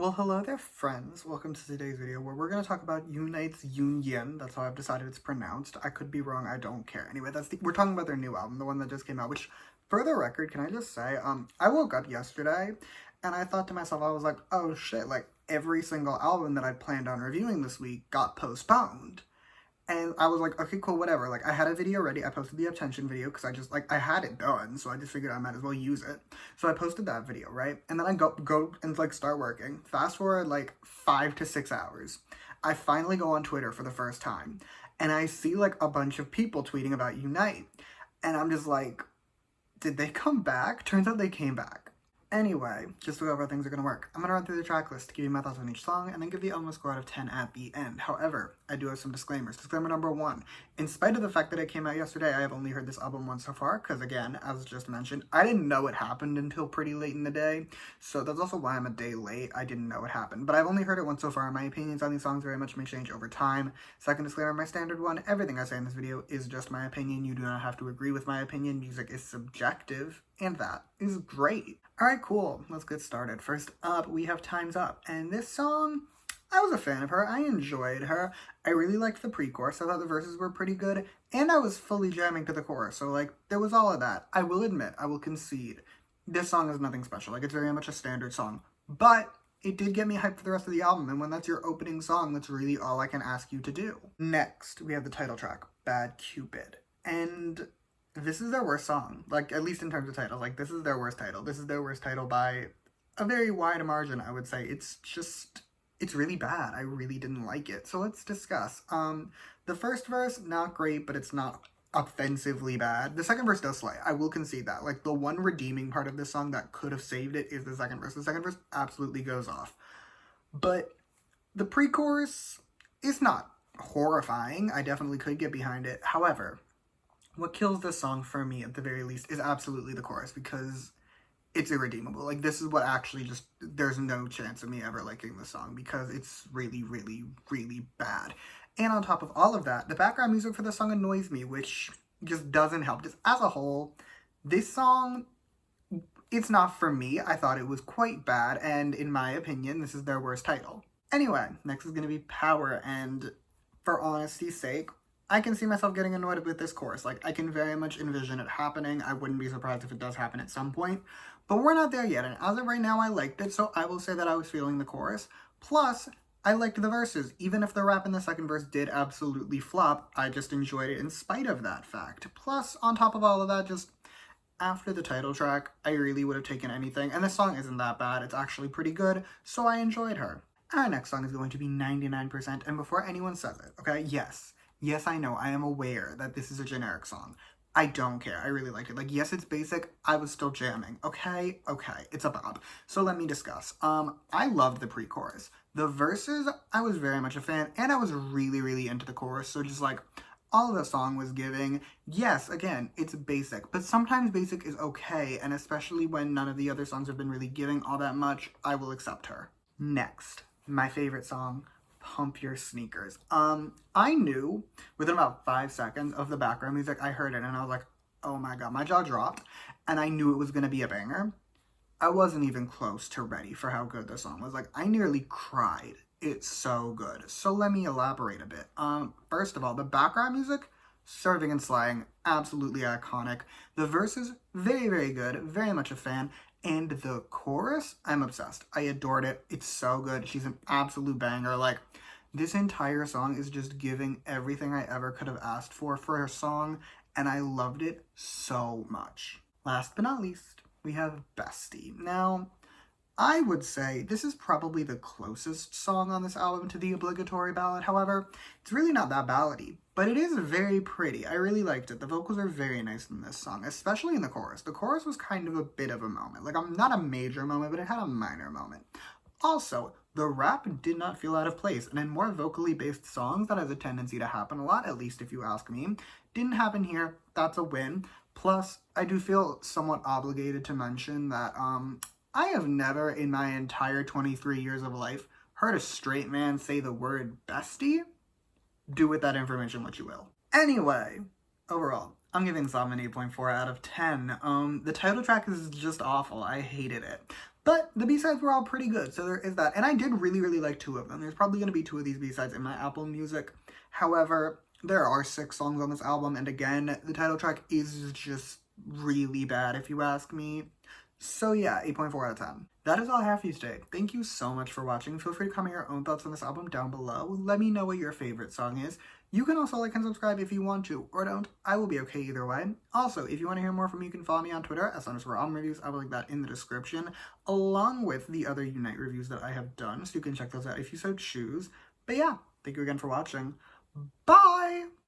Well, hello there, friends. Welcome to today's video where we're going to talk about YOUNITE's YOUNI-ON. That's how I've decided it's pronounced. I could be wrong. I don't care. Anyway, we're talking about their new album, the one that just came out, which, for the record, can I just say, I woke up yesterday and I thought to myself, I was like, oh shit, like every single album that I'd planned on reviewing this week got postponed. And I was like, okay, cool, whatever. Like, I had a video ready. I posted the attention video because I had it done. So I just figured I might as well use it. So I posted that video, right? And then I go and, like, start working. Fast forward, like, 5 to 6 hours. I finally go on Twitter for the first time. And I see, like, a bunch of people tweeting about YOUNITE. And I'm just like, did they come back? Turns out they came back. Anyway, just to go over how things are going to work. I'm going to run through the track list to give you my thoughts on each song and then give the album a score out of 10 at the end. However, I do have some disclaimers. Disclaimer number 1. In spite of the fact that it came out yesterday, I have only heard this album once so far because, again, as just mentioned, I didn't know it happened until pretty late in the day. So that's also why I'm a day late. I didn't know it happened. But I've only heard it once so far. My opinions on these songs very much may change over time. Second disclaimer, my standard one. Everything I say in this video is just my opinion. You do not have to agree with my opinion. Music is subjective. And that is great. Alright, cool. Let's get started. First up, we have Time's Up. And this song, I was a fan of her. I enjoyed her. I really liked the pre-chorus. I thought the verses were pretty good. And I was fully jamming to the chorus. So, like, there was all of that. I will admit, I will concede, this song is nothing special. Like, it's very much a standard song. But it did get me hyped for the rest of the album. And when that's your opening song, that's really all I can ask you to do. Next, we have the title track, Bad Cupid. And this is their worst song, like, at least in terms of title. Like, this is their worst title. This is their worst title by a very wide margin, I would say. It's really bad. I really didn't like it. So let's discuss. The first verse, not great, but it's not offensively bad. The second verse does slay. I will concede that. Like, the one redeeming part of this song that could have saved it is the second verse. The second verse absolutely goes off. But the pre-chorus is not horrifying. I definitely could get behind it. However, what kills this song for me, at the very least, is absolutely the chorus, because it's irredeemable. Like, this is what actually just, there's no chance of me ever liking this song, because it's really, really, really bad. And on top of all of that, the background music for the song annoys me, which just doesn't help. Just as a whole, this song, it's not for me. I thought it was quite bad, and in my opinion, this is their worst title. Anyway, next is going to be Power, and for honesty's sake, I can see myself getting annoyed with this chorus. Like, I can very much envision it happening. I wouldn't be surprised if it does happen at some point. But we're not there yet, and as of right now, I liked it, so I will say that I was feeling the chorus. Plus, I liked the verses. Even if the rap in the second verse did absolutely flop, I just enjoyed it in spite of that fact. Plus, on top of all of that, just after the title track, I really would have taken anything. And this song isn't that bad. It's actually pretty good, so I enjoyed her. Our next song is going to be 99%, and before anyone says it, okay, Yes, I know, I am aware that this is a generic song. I don't care, I really liked it. Like, yes, it's basic, I was still jamming. Okay, it's a bop. So let me discuss. I loved the pre-chorus. The verses, I was very much a fan, and I was really, really into the chorus, so just like, all the song was giving. Yes, again, it's basic, but sometimes basic is okay, and especially when none of the other songs have been really giving all that much, I will accept her. Next, my favorite song, Pump Your Sneakers. I knew within about 5 seconds of the background music, I heard it and I was like, oh my god, my jaw dropped, and I knew it was gonna be a banger. I wasn't even close to ready for how good the song was. Like, I nearly cried. It's so good. So let me elaborate a bit. First of all, the background music, serving and slaying, absolutely iconic. The verses, very, very good, very much a fan. And the chorus, I'm obsessed. I adored it. It's so good. She's an absolute banger. Like, this entire song is just giving everything I ever could have asked for her song, and I loved it so much. Last but not least, we have Bestie. Now, I would say this is probably the closest song on this album to the obligatory ballad. However, it's really not that ballady, but it is very pretty. I really liked it. The vocals are very nice in this song, especially in the chorus. The chorus was kind of a bit of a moment. Like, not a major moment, but it had a minor moment. Also, the rap did not feel out of place, and in more vocally based songs, that has a tendency to happen a lot, at least if you ask me. Didn't happen here. That's a win. Plus, I do feel somewhat obligated to mention that, I have never in my entire 23 years of life heard a straight man say the word bestie. Do with that information what you will. Anyway, overall, I'm giving this album an 8.4 out of 10. The title track is just awful. I hated it. But the B-sides were all pretty good, so there is that. And I did really, really like 2 of them. There's probably going to be 2 of these B-sides in my Apple Music. However, there are 6 songs on this album, and again, the title track is just really bad, if you ask me. So yeah, 8.4 out of 10. That is all I have for you today. Thank you so much for watching. Feel free to comment your own thoughts on this album down below. Let me know what your favorite song is. You can also like and subscribe if you want to, or don't. I will be okay either way. Also, if you want to hear more from me, you can follow me on Twitter, @_album_reviews. I will link that in the description, along with the other YOUNITE reviews that I have done, so you can check those out if you so choose. But yeah, thank you again for watching. Bye!